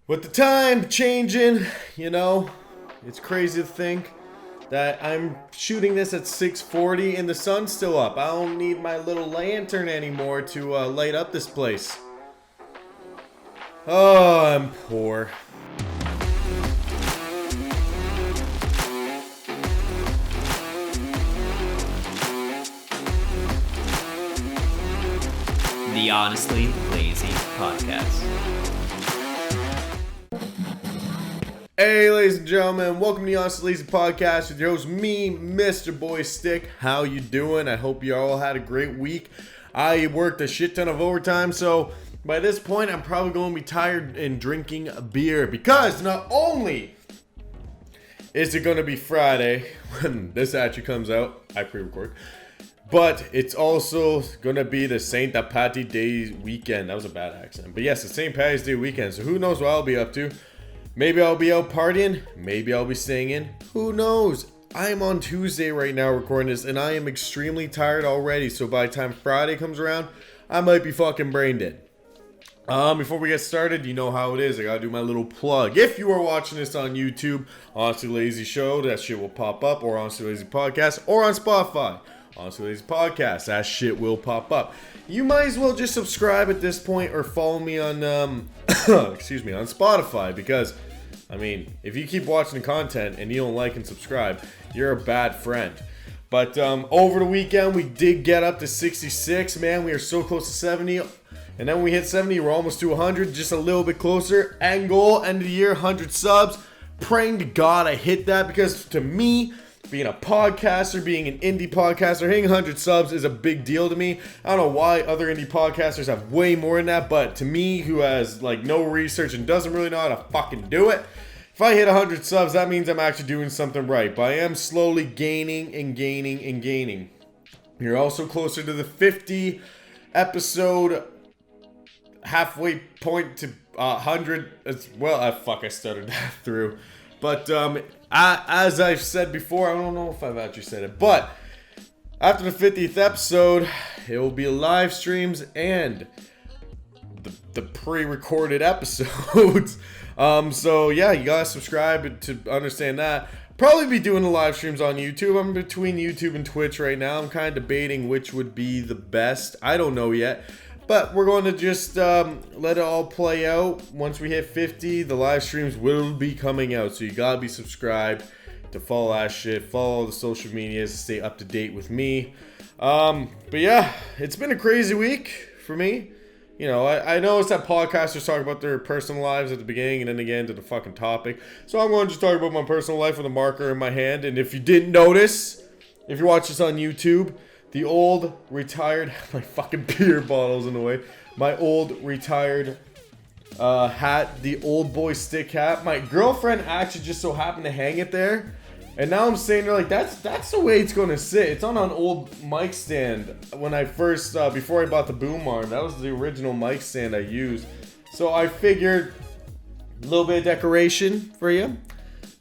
With the time changing, it's crazy to think that I'm shooting this at 6:40 and the sun's still up. I don't need my little lantern anymore to light up this place. Oh, I'm poor. The Honestly Lazy Podcast. Hey, ladies and gentlemen, welcome to the Honestly Lazy Podcast with your host, me, Mr. BoyStick. How you doing? I hope you all had a great week. I worked a shit ton of overtime, so by this point, I'm probably going to be tired and drinking beer because not only is it going to be Friday when this actually comes out, I pre-record, but it's also going to be the St. Patty's Day weekend. That was a bad accent. But yes, it's St. Patty's Day weekend, so who knows what I'll be up to. Maybe I'll be out partying. Maybe I'll be staying in. Who knows? I am on Tuesday right now recording this, and I am extremely tired already. So by the time Friday comes around, I might be fucking brain dead. Before we get started, you know how it is. I gotta do my little plug. If you are watching this on YouTube, Honestly Lazy Show, that shit will pop up, or Honestly Lazy Podcast, or on Spotify, Honestly Lazy Podcast, that shit will pop up. You might as well just subscribe at this point, or follow me on, on Spotify, because, if you keep watching the content and you don't like and subscribe, you're a bad friend. But over the weekend, we did get up to 66, man. We are so close to 70. And then when we hit 70, we're almost to 100, just a little bit closer. End goal, end of the year, 100 subs. Praying to God I hit that, because to me, being a podcaster, being an indie podcaster, hitting 100 subs is a big deal to me. I don't know why other indie podcasters have way more than that, but to me, who has no research and doesn't really know how to fucking do it, if I hit 100 subs, that means I'm actually doing something right. But I am slowly gaining and gaining and gaining. You're also closer to the 50 episode halfway point to 100 as well. I stuttered that through. But as I've said before, I don't know if I've actually said it, but after the 50th episode, it will be live streams and the pre-recorded episodes. So yeah, you gotta subscribe to understand that. Probably be doing the live streams on YouTube. I'm between YouTube and Twitch right now. I'm kind of debating which would be the best. I don't know yet. But we're going to just let it all play out. Once we hit 50, the live streams will be coming out. So you gotta be subscribed to follow that shit. Follow all the social medias to stay up to date with me. But yeah, it's been a crazy week for me. I noticed that podcasters talk about their personal lives at the beginning and then they get into the fucking topic. So I'm going to just talk about my personal life with a marker in my hand. And if you didn't notice, if you watch this on YouTube, the old retired, my fucking beer bottles in the way, my old retired hat, the old BoyStick hat. My girlfriend actually just so happened to hang it there. And now I'm saying, that's the way it's going to sit. It's on an old mic stand. When I first, before I bought the boom arm, that was the original mic stand I used. So I figured a little bit of decoration for you.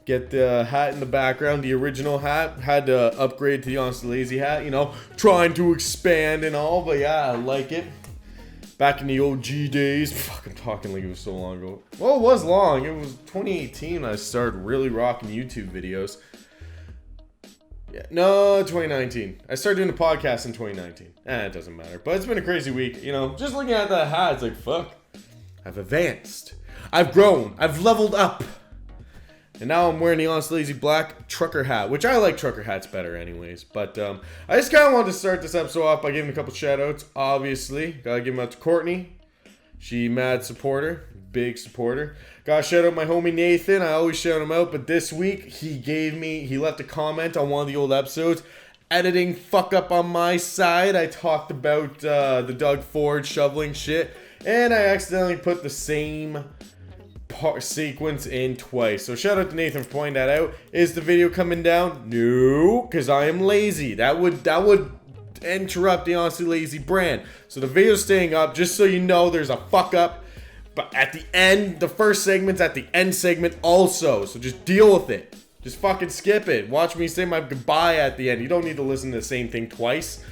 Get the hat in the background, the original hat. Had to upgrade to the Honestly Lazy hat, trying to expand and all, but yeah, I like it. Back in the OG days, fucking talking like it was so long ago. Well, it was long. It was 2018 when I started really rocking YouTube videos. Yeah, no, 2019. I started doing a podcast in 2019. It doesn't matter, but it's been a crazy week, Just looking at that hat, it's like, fuck. I've advanced. I've grown. I've leveled up. And now I'm wearing the Honestly Lazy black trucker hat, which I like trucker hats better anyways. But I just kind of wanted to start this episode off by giving a couple shout outs. Obviously, gotta give them out to Courtney. She mad supporter, big supporter. Gotta shout out my homie Nathan. I always shout him out, but this week he left a comment on one of the old episodes. Editing fuck up on my side. I talked about the Doug Ford shoveling shit, and I accidentally put the same sequence in twice. So shout out to Nathan for pointing that out. Is the video coming down? No, because I am lazy. That would interrupt the Honestly Lazy brand. So the video's staying up, just so you know there's a fuck up. But at the end, the first segment's at the end segment also. So just deal with it. Just fucking skip it. Watch me say my goodbye at the end. You don't need to listen to the same thing twice.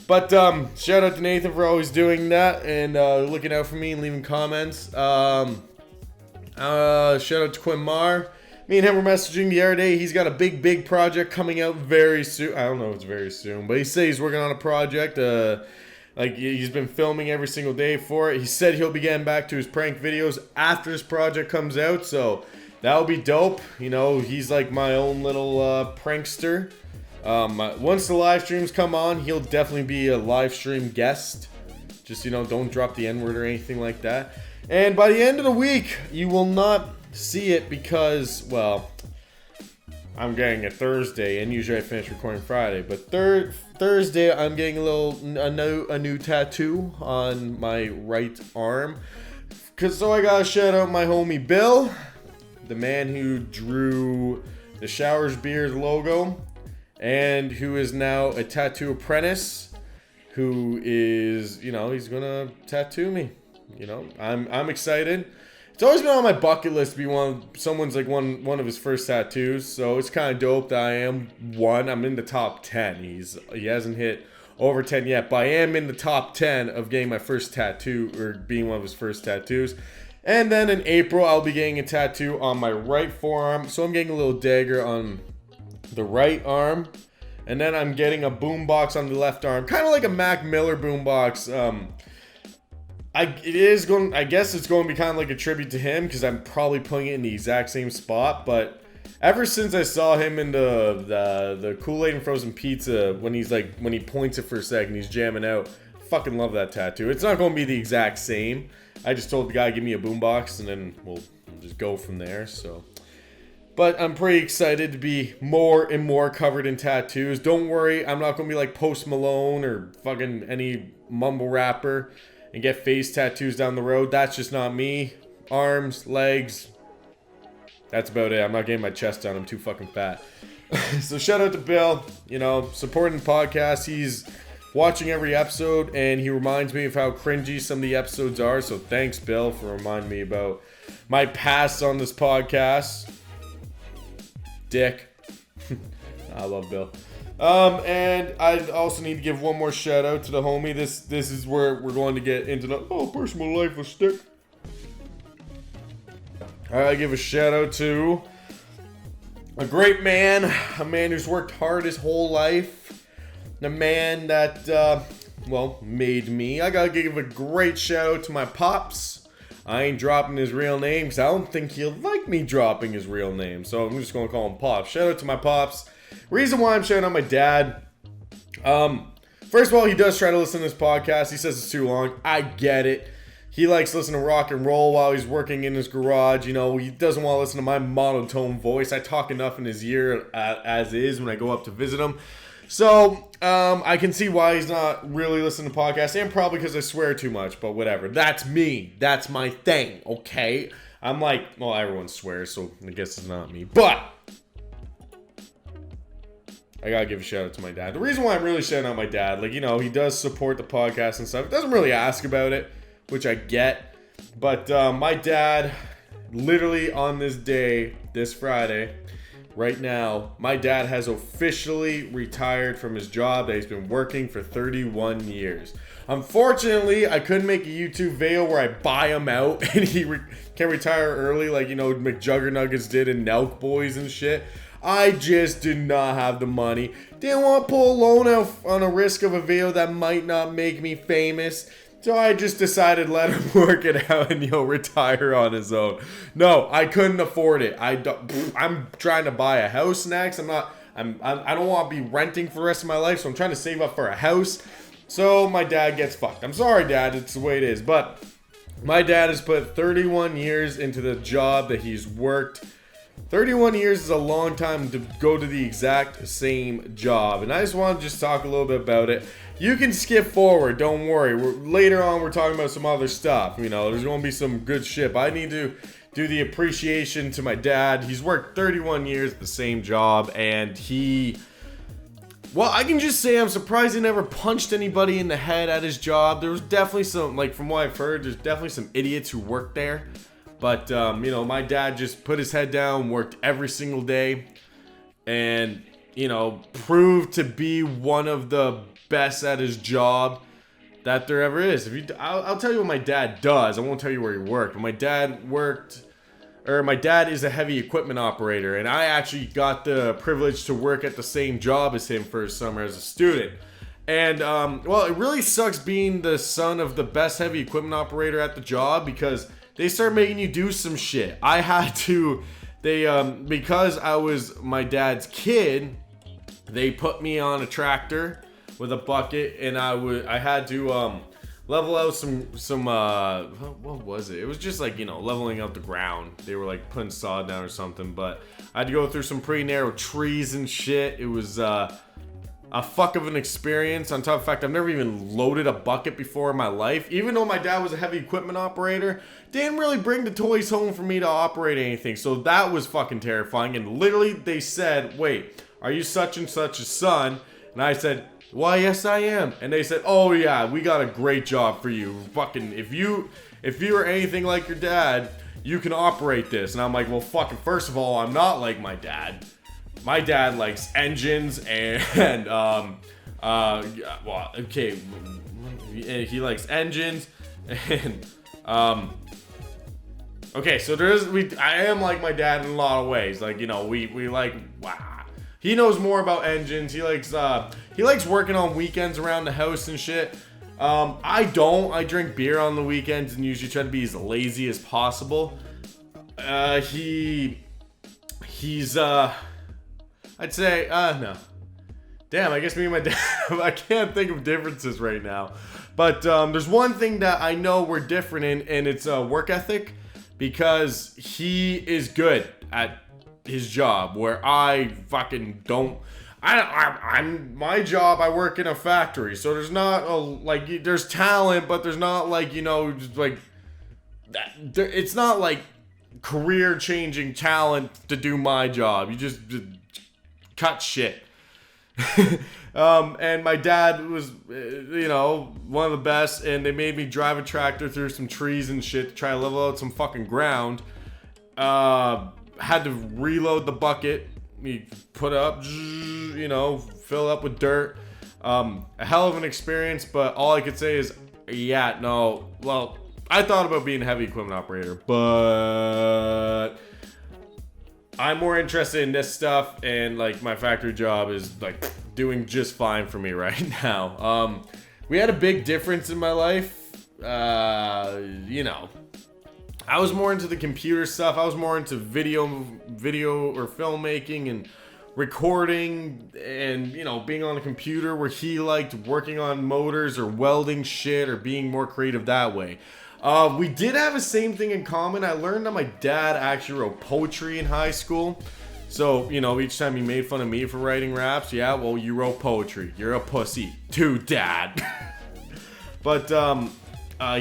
But shout out to Nathan for always doing that and looking out for me and leaving comments. Shout out to Quinn Marr. Me and him were messaging the other day. He's got a big project coming out very soon. I don't know if it's very soon, but he said he's working on a project. Like he's been filming every single day for it. He said he'll be getting back to his prank videos after this project comes out, so that'll be dope. You know, he's like my own little prankster. Once the live streams come on, he'll definitely be a live stream guest. Just, you know, don't drop the N-word or anything like that. And by the end of the week, you will not see it because, well, I'm getting a Thursday, and usually I finish recording Friday. But Thursday, I'm getting a new tattoo on my right arm. So I gotta shout out my homie Bill, the man who drew the Showers Beers logo, and who is now a tattoo apprentice, who is, you know, he's gonna tattoo me. You know, I'm excited. It's always been on my bucket list to be someone's like one of his first tattoos, so it's kind of dope that I am one. I'm in the top 10. He hasn't hit over 10 yet, but I am in the top 10 of getting my first tattoo, or being one of his first tattoos. And then in April, I'll be getting a tattoo on my right forearm, so I'm getting a little dagger on the right arm, and then I'm getting a boombox on the left arm, kind of like a Mac Miller boombox. I guess it's going to be kind of like a tribute to him, because I'm probably putting it in the exact same spot. But ever since I saw him in the Kool-Aid and frozen pizza, when he points it for a second, he's jamming out. Fucking love that tattoo. It's not going to be the exact same. I just told the guy, give me a boombox, and then we'll just go from there. So, but I'm pretty excited to be more and more covered in tattoos. Don't worry, I'm not going to be like Post Malone or fucking any mumble rapper and get face tattoos down the road. That's just not me. Arms, legs, that's about it. I'm not getting my chest done. I'm too fucking fat. So shout out to Bill, you know, supporting the podcast. He's watching every episode, and he reminds me of how cringy some of the episodes are. So thanks, Bill, for reminding me about my past on this podcast. Dick. I love Bill. And I also need to give one more shout out to the homie. This is where we're going to get into the personal life of Stick. I give a shout out to a great man, a man who's worked hard his whole life, the man that made me. I gotta give a great shout out to my pops. I ain't dropping his real name because I don't think he'll like me dropping his real name, so I'm just gonna call him Pops. Shout out to my pops. Reason why I'm shouting out my dad. First of all, he does try to listen to this podcast. He says it's too long. I get it. He likes listening to rock and roll while he's working in his garage. You know, he doesn't want to listen to my monotone voice. I talk enough in his ear as is when I go up to visit him. So, I can see why he's not really listening to podcasts, and probably because I swear too much, but whatever. That's me. That's my thing, okay? I'm like, well, everyone swears, so I guess it's not me. But I gotta give a shout out to my dad. The reason why I'm really shouting out my dad, like, you know, he does support the podcast and stuff. He doesn't really ask about it, which I get. But my dad, literally on this day, this Friday, right now, my dad has officially retired from his job that he's been working for 31 years. Unfortunately, I couldn't make a YouTube video where I buy him out and he can retire early like, you know, McJuggernuggets did in Nelk Boys and shit. I just did not have the money. Didn't want to pull a loan out on a risk of a video that might not make me famous. So I just decided let him work it out and he'll retire on his own. No, I couldn't afford it. I'm trying to buy a house next. I don't want to be renting for the rest of my life, so I'm trying to save up for a house. So my dad gets fucked. I'm sorry, Dad. It's the way it is. But my dad has put 31 years into the job that he's worked. 31 years is a long time to go to the exact same job. And I just want to just talk a little bit about it. You can skip forward, don't worry. Later on, we're talking about some other stuff. You know, there's going to be some good shit. But I need to do the appreciation to my dad. He's worked 31 years at the same job. And well, I can just say I'm surprised he never punched anybody in the head at his job. There was definitely some, like from what I've heard, there's definitely some idiots who worked there. But, you know, my dad just put his head down, worked every single day, and, you know, proved to be one of the best at his job that there ever is. I'll tell you what my dad does. I won't tell you where he worked. But my dad worked my dad is a heavy equipment operator, and I actually got the privilege to work at the same job as him for a summer as a student. And, well, it really sucks being the son of the best heavy equipment operator at the job, because they start making you do some shit. I had to, because I was my dad's kid, they put me on a tractor with a bucket, and I had to, level out some what was it? It was just like, leveling out the ground. They were like putting sod down or something, but I had to go through some pretty narrow trees and shit. It was a fuck of an experience. On top of the fact, I've never even loaded a bucket before in my life. Even though my dad was a heavy equipment operator, didn't really bring the toys home for me to operate anything. So that was fucking terrifying. And literally they said, "Wait, are you such and such a son?" And I said, "Why, yes, I am." And they said, "Oh yeah, we got a great job for you. Fucking, if you are anything like your dad, you can operate this." And I'm like, "Well, fucking, first of all, I'm not like my dad. My dad likes engines and well, okay, he likes engines and okay, so I am like my dad in a lot of ways. Like, we like, wow. He knows more about engines. He likes working on weekends around the house and shit. I don't. I drink beer on the weekends and usually try to be as lazy as possible. He's I'd say, no. Damn, I guess me and my dad, I can't think of differences right now. But there's one thing that I know we're different in, and it's work ethic, because he is good at his job, where I fucking don't. I'm my job, I work in a factory, so there's not there's talent, but there's not just like that. It's not like career changing talent to do my job. You just cut shit. And my dad was, one of the best, and they made me drive a tractor through some trees and shit to try to level out some fucking ground. Had to reload the bucket. You put up, fill up with dirt. A hell of an experience, but all I could say is, well, I thought about being a heavy equipment operator, but I'm more interested in this stuff, and like my factory job is like doing just fine for me right now. We had a big difference in my life. I was more into the computer stuff. I was more into video or filmmaking and recording and, being on a computer, where he liked working on motors or welding shit or being more creative that way. We did have the same thing in common. I learned that my dad actually wrote poetry in high school. So, each time he made fun of me for writing raps, yeah, well, you wrote poetry. You're a pussy too, Dad. But,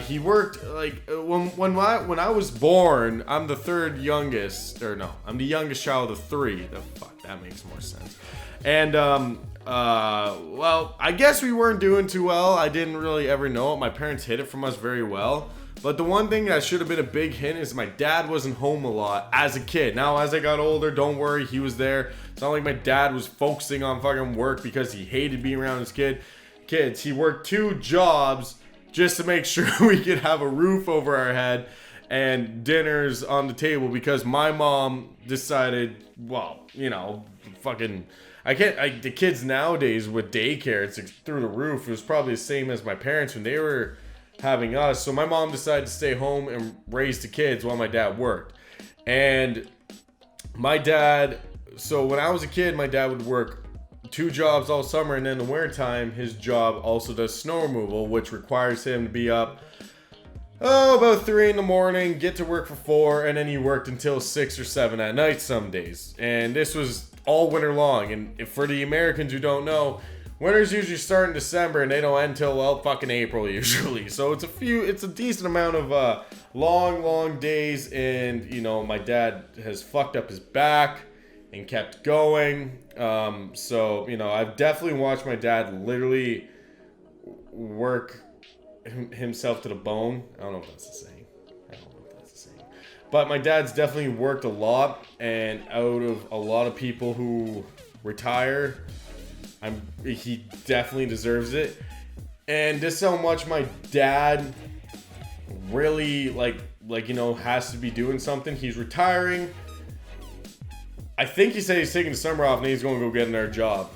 he worked, when I was born, I'm the third youngest, I'm the youngest child of three. Fuck, that makes more sense. And, well, I guess we weren't doing too well. I didn't really ever know it. My parents hid it from us very well. But the one thing that should have been a big hint is my dad wasn't home a lot as a kid. Now, as I got older, don't worry, he was there. It's not like my dad was focusing on fucking work because he hated being around his kids. He worked 2 jobs just to make sure we could have a roof over our head and dinners on the table, because my mom decided, fucking, the kids nowadays with daycare, it's through the roof. It was probably the same as my parents when they were having us. So my mom decided to stay home and raise the kids while my dad worked. And my dad, so when I was a kid, my dad would work 2 jobs all summer, and then in the winter time, his job also does snow removal, which requires him to be up about 3 in the morning, get to work for 4, and then he worked until 6 or 7 at night some days. And this was all winter long. And for the Americans who don't know, winters usually start in December and they don't end until fucking April usually. So it's a decent amount of long days, and my dad has fucked up his back and kept going. So I've definitely watched my dad literally work himself to the bone. I don't know if that's the saying. But my dad's definitely worked a lot, and out of a lot of people who retire, he definitely deserves it. And this is how much my dad really has to be doing something. He's retiring. I think he said he's taking the summer off and he's going to go get another job.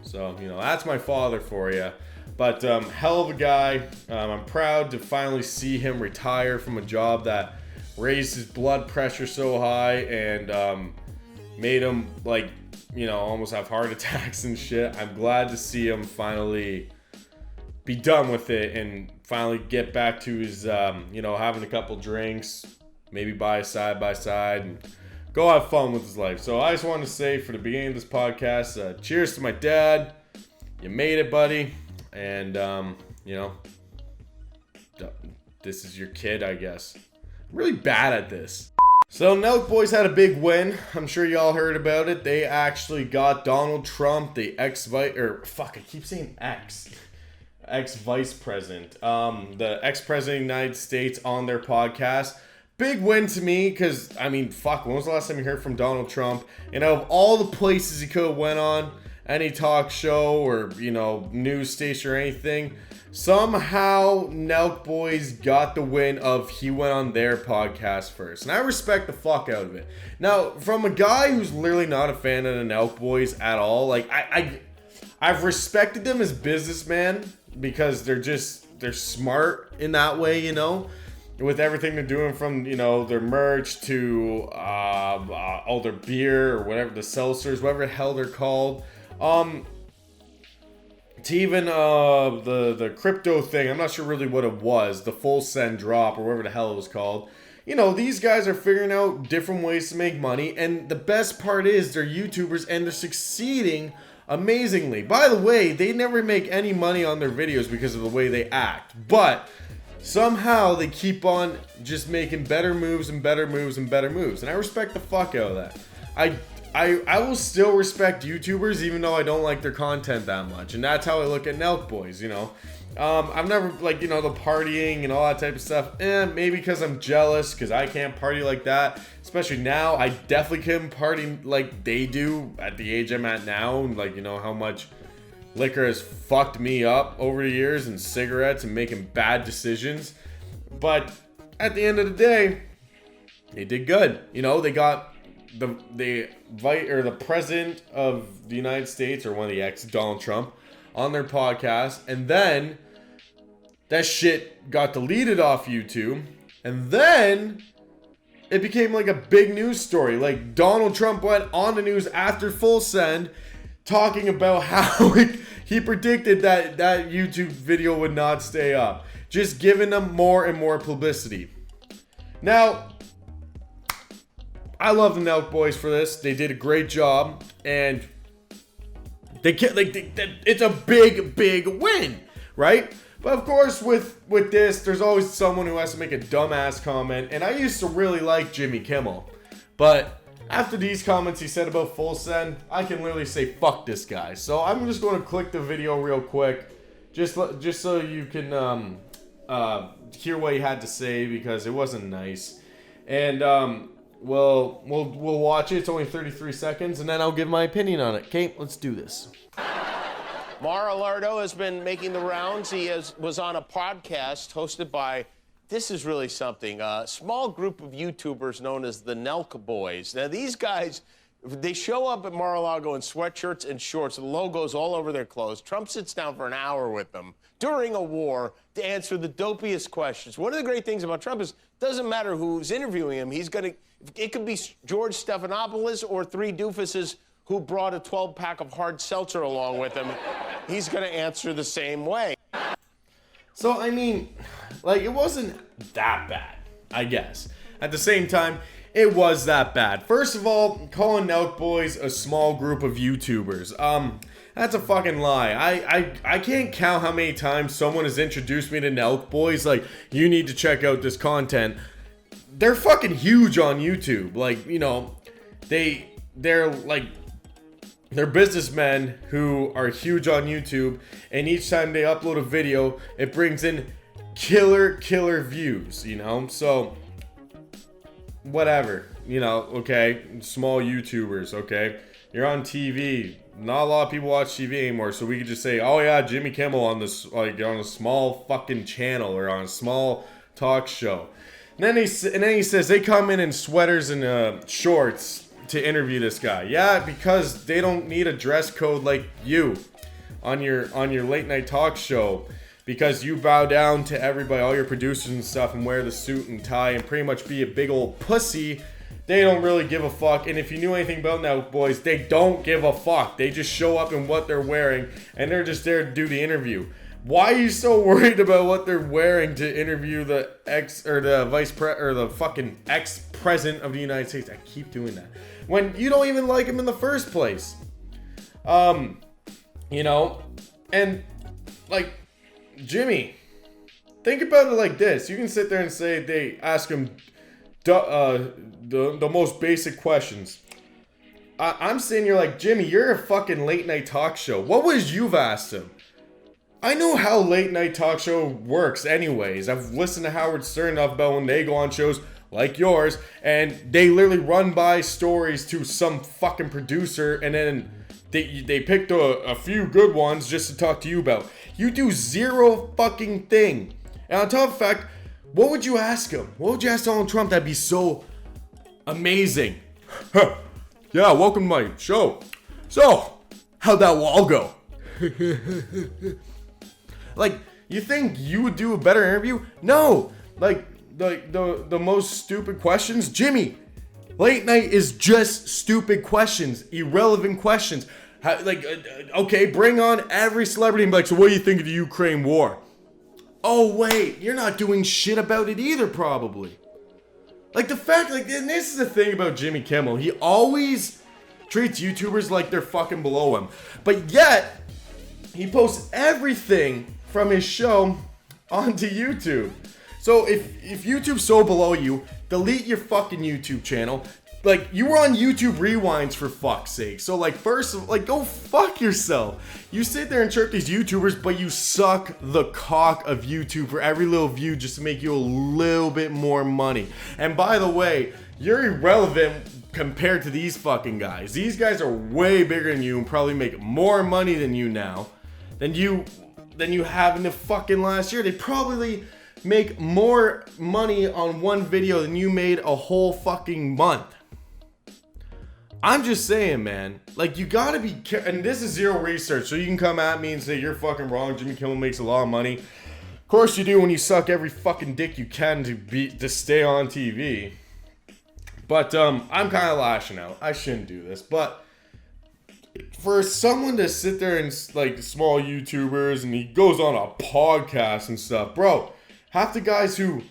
So, that's my father for you. But hell of a guy. I'm proud to finally see him retire from a job that raised his blood pressure so high and made him almost have heart attacks and shit. I'm glad to see him finally be done with it and finally get back to his having a couple drinks, maybe buy a side by side and go have fun with his life. So I just wanted to say for the beginning of this podcast, cheers to my dad. You made it, buddy. And this is your kid, I guess. I'm really bad at this. So Nelk Boys had a big win. I'm sure y'all heard about it. They actually got Donald Trump, the ex-vice president, the ex-president of the United States, on their podcast. Big win to me because, when was the last time you heard from Donald Trump? And out of all the places he could have went on, any talk show or, news station or anything, somehow Nelk Boys got the win of he went on their podcast first. And I respect the fuck out of it. Now, from a guy who's literally not a fan of the Nelk Boys at all, I've respected them as businessmen because they're smart in that way, with everything they're doing from, their merch to all their beer or whatever, the seltzers, whatever the hell they're called. To even the crypto thing, I'm not sure really what it was, the full send drop or whatever the hell it was called. These guys are figuring out different ways to make money, and the best part is they're YouTubers and they're succeeding amazingly. By the way, they never make any money on their videos because of the way they act, but somehow they keep on just making better moves and better moves and better moves, and I respect the fuck out of that. I will still respect YouTubers even though I don't like their content that much, and that's how I look at Nelk Boys. I've never the partying and all that type of stuff. Maybe because I'm jealous because I can't party like that, especially now. I definitely couldn't party like they do at the age I'm at now, and how much liquor has fucked me up over the years, and cigarettes and making bad decisions. But at the end of the day, they did good. They got the president of the United States, or one of the Donald Trump, on their podcast, and then that shit got deleted off YouTube, and then it became a big news story. Donald Trump went on the news after Full Send talking about how he predicted that YouTube video would not stay up, just giving them more and more publicity. Now, I love the Nelk Boys for this. They did a great job, and it's a big win, right? But of course, with this, there's always someone who has to make a dumbass comment, and I used to really like Jimmy Kimmel, but after these comments he said about Full Send, I can literally say fuck this guy. So I'm just going to click the video real quick, just so you can hear what he had to say, because it wasn't nice. And we'll watch it. It's only 33 seconds, and then I'll give my opinion on it. Okay, let's do this. Mar-a-Lardo has been making the rounds. He was on a podcast hosted by, this is really something, a small group of YouTubers known as the Nelk Boys. Now, these guys, they show up at Mar-a-Lago in sweatshirts and shorts, logos all over their clothes. Trump sits down for an hour with them during a war to answer the dopiest questions. One of the great things about Trump is it doesn't matter who's interviewing him. It could be George Stephanopoulos or three doofuses who brought a 12-pack of hard seltzer along with him. He's going to answer the same way. So, it wasn't that bad, I guess. At the same time, it was that bad. First of all, calling Nelk Boys a small group of YouTubers. That's a fucking lie. I can't count how many times someone has introduced me to Nelk Boys, you need to check out this content. They're fucking huge on YouTube. They're businessmen who are huge on YouTube, and each time they upload a video, it brings in killer views, So, whatever, okay, small YouTubers, okay? You're on TV. Not a lot of people watch TV anymore, so we could just say, oh yeah, Jimmy Kimmel on this, on a small fucking channel, or on a small talk show. And then he says they come in sweaters and shorts to interview this guy. Yeah, because they don't need a dress code like you on your late night talk show, because you bow down to everybody, all your producers and stuff, and wear the suit and tie and pretty much be a big old pussy. They don't really give a fuck. And if you knew anything about Nelk Boys, they don't give a fuck. They just show up in what they're wearing, and they're just there to do the interview. Why are you so worried about what they're wearing to interview the the fucking ex-president of the United States? I keep doing that. When you don't even like him in the first place. You know, and like, Jimmy, think about it like this. You can sit there and say they ask him the most basic questions. I'm saying, you're like, Jimmy, you're a fucking late night talk show. What would you've asked him? I know how late night talk show works anyways. I've listened to Howard Stern enough about when they go on shows like yours, and they literally run by stories to some fucking producer, and then they picked a few good ones just to talk to you about. You do zero fucking thing. And on top of the fact, what would you ask him? What would you ask Donald Trump that'd be so amazing? Yeah, welcome to my show. So, how'd that wall go? Like, you think you would do a better interview? No. Like, the most stupid questions? Jimmy, late night is just stupid questions. Irrelevant questions. Okay, bring on every celebrity and be like, so what do you think of the Ukraine war? Oh, wait, you're not doing shit about it either, probably. Like, the fact, like, and this is the thing about Jimmy Kimmel. He always treats YouTubers like they're fucking below him. But yet, he posts everything from his show onto YouTube. So if YouTube's so below you, delete your fucking YouTube channel. Like, you were on YouTube Rewinds, for fuck's sake. So, like, first, like, go fuck yourself. You sit there and chirp these YouTubers, but you suck the cock of YouTube for every little view just to make you a little bit more money. And by the way, you're irrelevant compared to these fucking guys. These guys are way bigger than you and probably make more money than you now. Than you have in the fucking last year. They probably make more money on one video than you made a whole fucking month. I'm just saying, man. Like, you gotta be careful. And this is zero research, so you can come at me and say you're fucking wrong. Jimmy Kimmel makes a lot of money. Of course you do, when you suck every fucking dick you can to stay on TV. But I'm kind of lashing out. I shouldn't do this, but for someone to sit there and, like, small YouTubers, and he goes on a podcast and stuff, bro. Half the guys who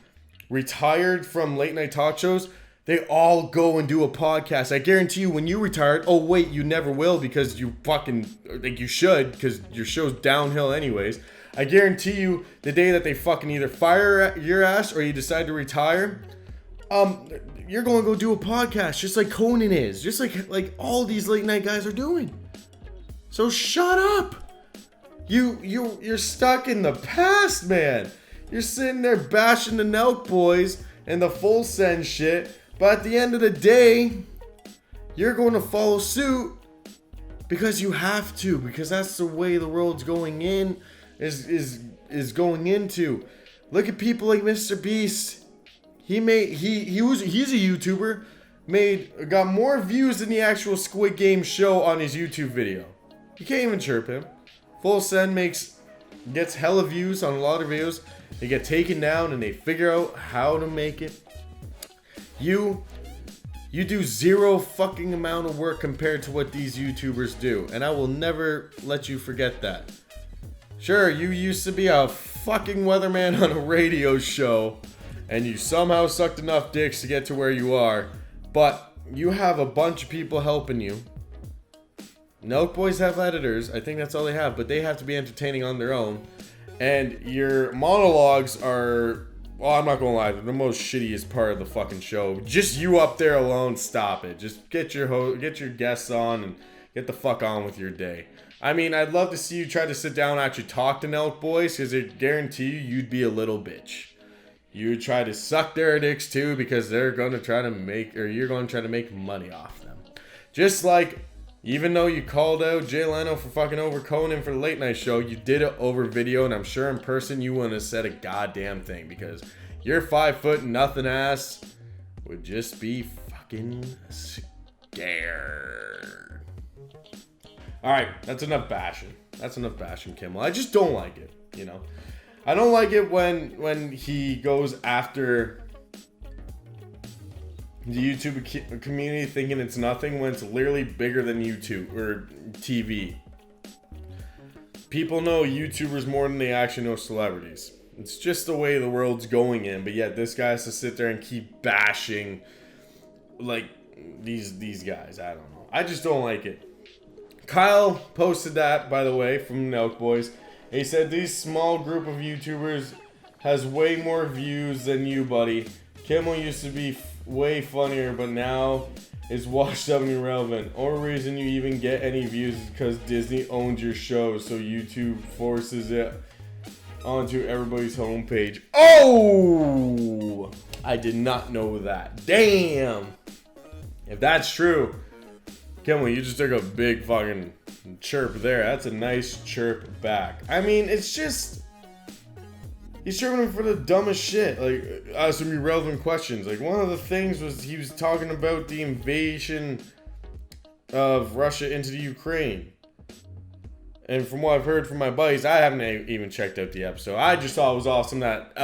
retired from late night talk shows, they all go and do a podcast. I guarantee you, when you retired, oh wait, you never will, because you fucking, like, you should, because your show's downhill anyways. I guarantee you, the day that they fucking either fire your ass or you decide to retire, you're going to go do a podcast, just like Conan is, just like all these late night guys are doing. So shut up. You're stuck in the past, man. You're sitting there bashing the Nelk Boys and the full send shit. But at the end of the day, you're going to follow suit because you have to, because that's the way the world's going in, is going into. Look at people like Mr. Beast. He's a YouTuber, got more views than the actual Squid Game show on his YouTube video. You can't even chirp him. Full Send gets hella views on a lot of videos. They get taken down and they figure out how to make it. You do zero fucking amount of work compared to what these YouTubers do. And I will never let you forget that. Sure, you used to be a fucking weatherman on a radio show, and you somehow sucked enough dicks to get to where you are. But you have a bunch of people helping you. Nelk Boys have editors. I think that's all they have. But they have to be entertaining on their own. And your monologues are... Well, I'm not gonna lie, they're the most shittiest part of the fucking show. Just you up there alone, stop it. Just get your guests on and get the fuck on with your day. I mean, I'd love to see you try to sit down and actually talk to Nelk Boys, because I guarantee you'd be a little bitch. You try to suck their dicks too, because they're gonna try to make, or you're gonna try to make money off them. Just like, even though you called out Jay Leno for fucking over Conan for the late night show, you did it over video, and I'm sure in person you wouldn't have said a goddamn thing, because your 5 foot nothing ass would just be fucking scared. Alright, that's enough bashing. Kimmel. I just don't like it, you know. I don't like it when he goes after the YouTube community thinking it's nothing when it's literally bigger than YouTube or TV. People know YouTubers more than they actually know celebrities. It's just the way the world's going in, but yet this guy has to sit there and keep bashing like these guys. I don't know. I just don't like it. Kyle posted that, by the way, from Nelk Boys. He said, these small group of YouTubers has way more views than you, buddy. Kimmel used to be way funnier, but now is washed up and irrelevant. Only reason you even get any views is because Disney owns your show, so YouTube forces it onto everybody's homepage. Oh! I did not know that. Damn! If that's true, Kimmel, you just took a big fucking chirp there. That's a nice chirp back. I mean, it's just... He's chirping him for the dumbest shit. Like, some irrelevant questions. Like, one of the things was he was talking about the invasion of Russia into the Ukraine. And from what I've heard from my buddies, I haven't even checked out the episode. I just thought it was awesome that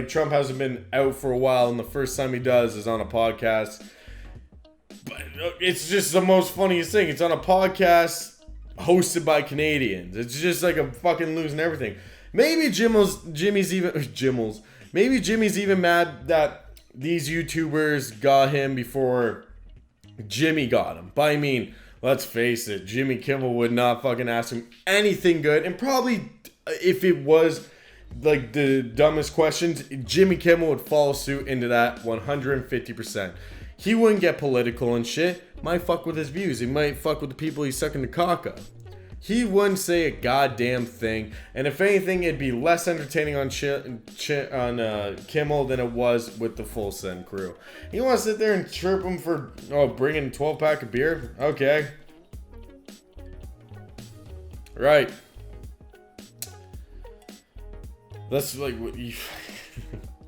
Trump hasn't been out for a while, and the first time he does is on a podcast. But it's just the most funniest thing. It's on a podcast hosted by Canadians. It's just like a fucking losing everything. Maybe Jimmy's even mad that these YouTubers got him before Jimmy got him. But I mean, let's face it, Jimmy Kimmel would not fucking ask him anything good. And probably if it was like the dumbest questions, Jimmy Kimmel would follow suit into that 150%. He wouldn't get political and shit. Might fuck with his views. He might fuck with the people he's sucking the cock of. He wouldn't say a goddamn thing. And if anything, it'd be less entertaining on Kimmel than it was with the Full Send crew. You want to sit there and chirp him for bringing a 12-pack of beer? Okay. Right. That's like what you...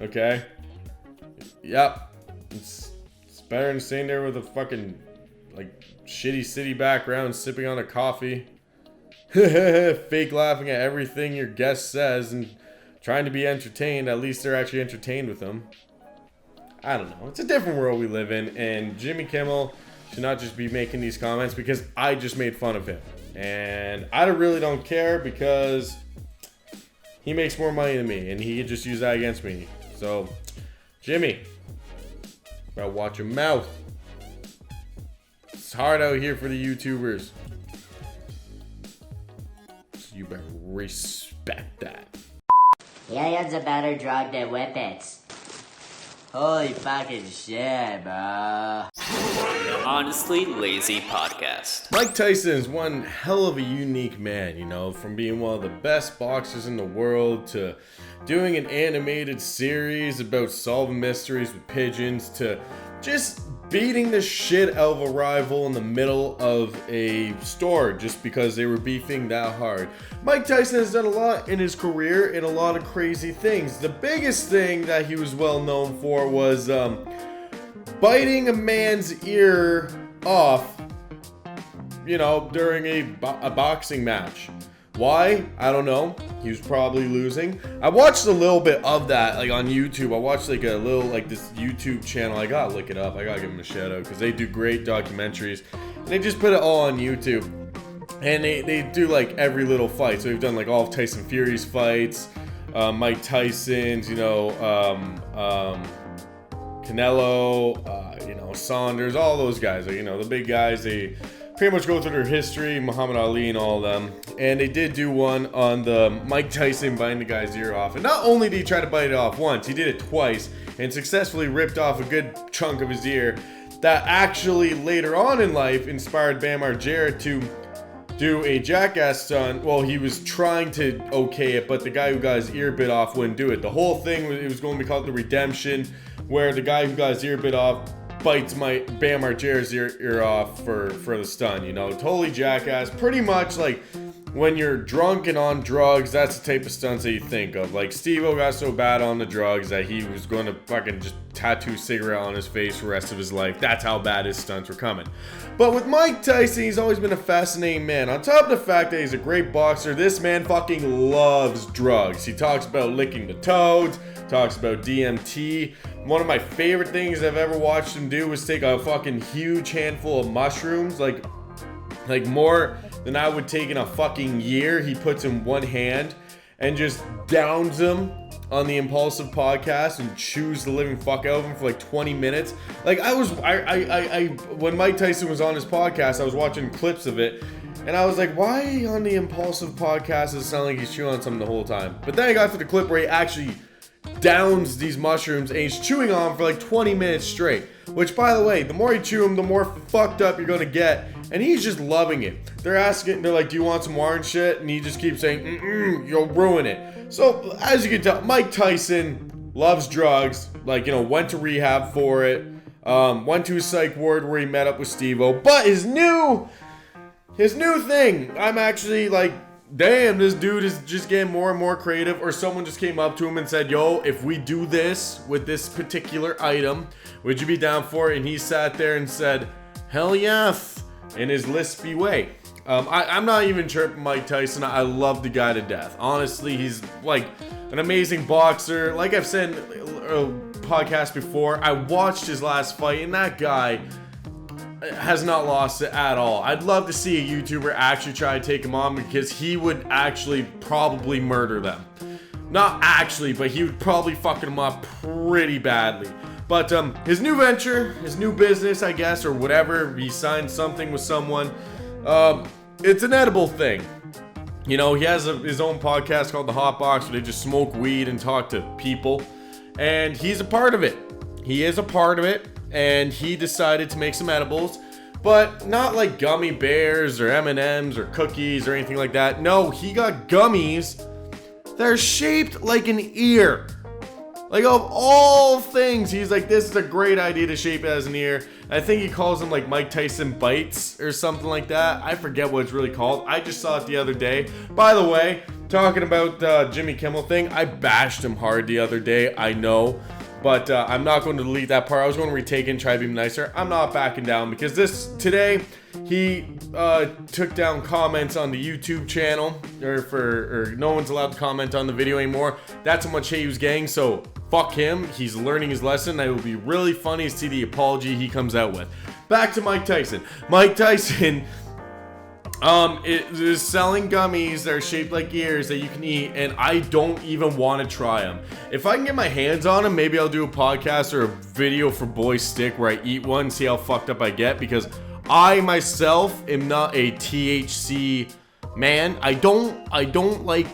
Okay. Yep. It's better than staying there with a fucking like shitty city background sipping on a coffee. Fake laughing at everything your guest says and trying to be entertained. At least they're actually entertained with them. I don't know. It's a different world we live in, and Jimmy Kimmel should not just be making these comments because I just made fun of him. And I really don't care because he makes more money than me and he could just use that against me. So, Jimmy, better watch your mouth. It's hard out here for the YouTubers. You better respect that. Aliens are better drug than whippets. Holy fucking shit, bro. The Honestly Lazy Podcast. Mike Tyson is one hell of a unique man, you know, from being one of the best boxers in the world to doing an animated series about solving mysteries with pigeons to just beating the shit out of a rival in the middle of a store just because they were beefing that hard. Mike Tyson has done a lot in his career and a lot of crazy things. The biggest thing that he was well known for was biting a man's ear off, you know, during a boxing match. Why? I don't know. He was probably losing. I watched a little bit of that, like on YouTube. I watched like a little, like this YouTube channel. I gotta look it up. I gotta give them a shout out because they do great documentaries. And they just put it all on YouTube. And they do like every little fight. So they've done like all of Tyson Fury's fights, Mike Tyson's, you know, Canelo, you know, Saunders, all those guys. Like, you know, the big guys, they pretty much go through their history, Muhammad Ali and all of them. And they did do one on the Mike Tyson biting the guy's ear off. And not only did he try to bite it off once, he did it twice and successfully ripped off a good chunk of his ear that actually later on in life inspired Bam Margera to do a Jackass stunt. Well, he was trying to okay it, but the guy who got his ear bit off wouldn't do it. The whole thing, it was going to be called The Redemption, where the guy who got his ear bit off bites Bam Margera's ear off for the stunt, you know. Totally Jackass. Pretty much like when you're drunk and on drugs, that's the type of stunts that you think of. Like, Steve-O got so bad on the drugs that he was going to fucking just tattoo a cigarette on his face for the rest of his life. That's how bad his stunts were coming. But with Mike Tyson, he's always been a fascinating man. On top of the fact that he's a great boxer, this man fucking loves drugs. He talks about licking the toads, talks about DMT. One of my favorite things I've ever watched him do was take a fucking huge handful of mushrooms, like more than I would take in a fucking year. He puts in one hand and just downs them on the Impulsive podcast and chews the living fuck out of them for like 20 minutes. Like, when Mike Tyson was on his podcast, I was watching clips of it, and I was like, why on the Impulsive podcast does it sound like he's chewing on something the whole time? But then I got to the clip where he actually downs these mushrooms and he's chewing on them for like 20 minutes straight. Which, by the way, the more you chew them, the more fucked up you're gonna get. And he's just loving it. They're asking, they're like, do you want some more and shit? And he just keeps saying, you'll ruin it. So, as you can tell, Mike Tyson loves drugs. Like, went to rehab for it. Went to a psych ward where he met up with Steve-O. But his new thing, I'm actually like, damn, this dude is just getting more and more creative. Or someone just came up to him and said, yo, if we do this with this particular item, would you be down for it? And he sat there and said, hell yes, in his lispy way. I'm not even chirping Mike Tyson. I love the guy to death. Honestly, he's like an amazing boxer. Like I've said in a podcast before, I watched his last fight, and that guy has not lost it at all. I'd love to see a YouTuber actually try to take him on, because he would actually probably murder them. Not actually, but he would probably fucking them up pretty badly. But his new venture, his new business, I guess, or whatever, he signed something with someone. It's an edible thing. He has his own podcast called The Hot Box, where they just smoke weed and talk to people. And he's a part of it. He is a part of it. And he decided to make some edibles. But not like gummy bears or M&Ms or cookies or anything like that. No, he got gummies that are shaped like an ear. Like, of all things, he's like, this is a great idea to shape it as an ear. I think he calls them like Mike Tyson Bites or something like that. I forget what it's really called. I just saw it the other day. By the way, talking about Jimmy Kimmel thing, I bashed him hard the other day, I know. But I'm not going to delete that part. I was going to retake it and try to be nicer. I'm not backing down, because today he took down comments on the YouTube channel, or no one's allowed to comment on the video anymore. That's how much hate he was getting. So fuck him. He's learning his lesson. It will be really funny to see the apology he comes out with. Back to Mike Tyson. Mike Tyson is selling gummies that are shaped like ears that you can eat, and I don't even want to try them. If I can get my hands on them, maybe I'll do a podcast or a video for BoyStick where I eat one, see how fucked up I get, because I myself am not a THC man. I don't like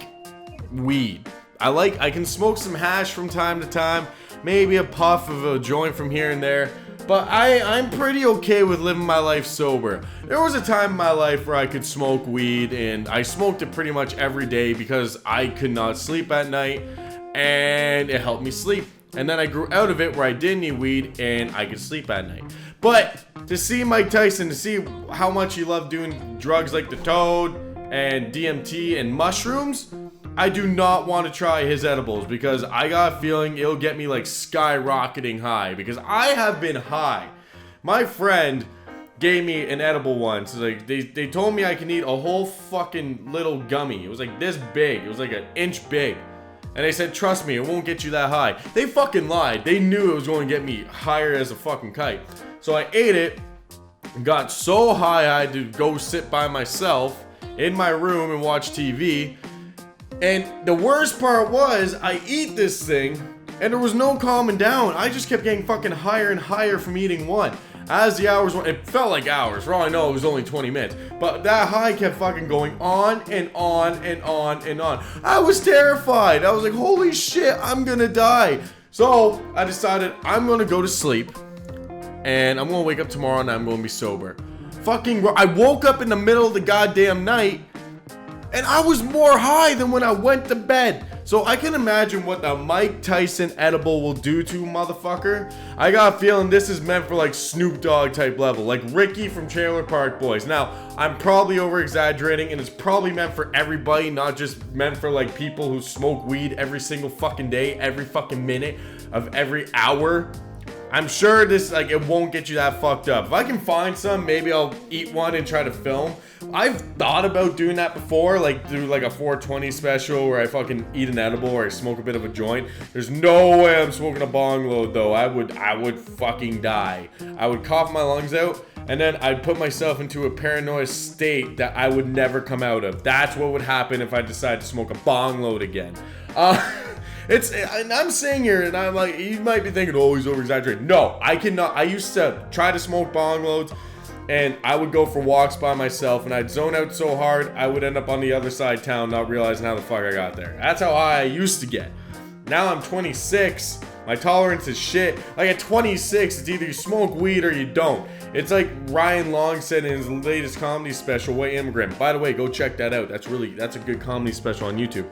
weed. I can smoke some hash from time to time, maybe a puff of a joint from here and there. But I'm pretty okay with living my life sober. There was a time in my life where I could smoke weed, and I smoked it pretty much every day because I could not sleep at night, and it helped me sleep. And then I grew out of it where I didn't need weed and I could sleep at night. But to see Mike Tyson, to see how much he loved doing drugs like the toad and DMT and mushrooms, I do not want to try his edibles, because I got a feeling it'll get me like skyrocketing high, because I have been high. My friend gave me an edible once. Like they told me I can eat a whole fucking little gummy. It was like this big. It was like an inch big. And they said, trust me, it won't get you that high. They fucking lied. They knew it was going to get me higher as a fucking kite. So I ate it, got so high I had to go sit by myself in my room and watch TV. And the worst part was, I eat this thing, and there was no calming down. I just kept getting fucking higher and higher from eating one. As the hours went, it felt like hours. For all I know, it was only 20 minutes. But that high kept fucking going on and on and on and on. I was terrified. I was like, holy shit, I'm gonna die. So I decided I'm gonna go to sleep, and I'm gonna wake up tomorrow and I'm gonna be sober. I woke up in the middle of the goddamn night, and I was more high than when I went to bed. So I can imagine what the Mike Tyson edible will do to motherfucker. I got a feeling this is meant for like Snoop Dogg type level, like Ricky from Trailer Park Boys. Now, I'm probably over exaggerating, and it's probably meant for everybody, not just meant for like people who smoke weed every single fucking day, every fucking minute of every hour. I'm sure this, like, it won't get you that fucked up. If I can find some, maybe I'll eat one and try to film. I've thought about doing that before, like, do like a 420 special where I fucking eat an edible or I smoke a bit of a joint. There's no way I'm smoking a bong load, though. I would fucking die. I would cough my lungs out, and then I'd put myself into a paranoid state that I would never come out of. That's what would happen if I decided to smoke a bong load again. And I'm saying here, and I'm like, you might be thinking, oh, he's over-exaggerating. No, I cannot. I used to try to smoke bong loads, and I would go for walks by myself, and I'd zone out so hard, I would end up on the other side of town, not realizing how the fuck I got there. That's how high I used to get. Now I'm 26. My tolerance is shit. Like, at 26, it's either you smoke weed or you don't. It's like Ryan Long said in his latest comedy special, White Immigrant. By the way, go check that out. That's a good comedy special on YouTube.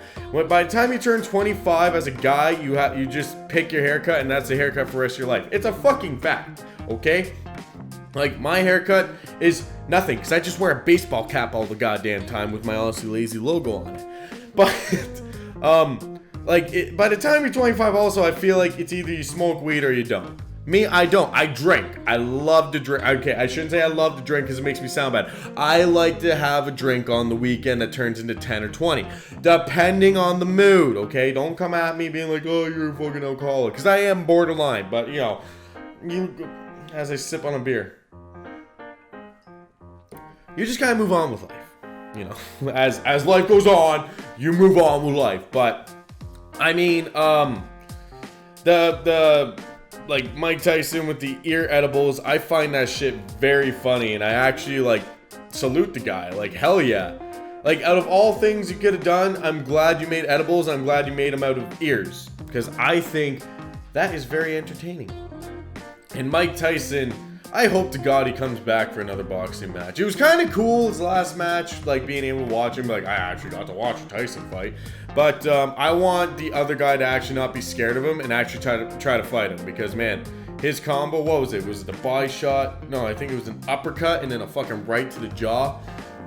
By the time you turn 25 as a guy, you just pick your haircut, and that's the haircut for the rest of your life. It's a fucking fact, okay? Like, my haircut is nothing, because I just wear a baseball cap all the goddamn time with my Honestly Lazy logo on it. But, by the time you're 25 also, I feel like it's either you smoke weed or you don't. Me, I don't. I drink. I love to drink. Okay, I shouldn't say I love to drink because it makes me sound bad. I like to have a drink on the weekend that turns into 10 or 20, depending on the mood, okay? Don't come at me being like, oh, you're a fucking alcoholic, because I am borderline, but, as I sip on a beer, you just gotta move on with life. As life goes on, you move on with life. But, I mean, like Mike Tyson with the ear edibles, I find that shit very funny, and I actually like salute the guy. Like, hell yeah. Like, out of all things you could have done, I'm glad you made edibles. I'm glad you made them out of ears, because I think that is very entertaining. And Mike Tyson, I hope to God he comes back for another boxing match. It was kind of cool his last match, like being able to watch him. Like, I actually got to watch a Tyson fight. But I want the other guy to actually not be scared of him and actually try to fight him, because man, his combo, what was it? Was it the body shot? No, I think it was an uppercut and then a fucking right to the jaw.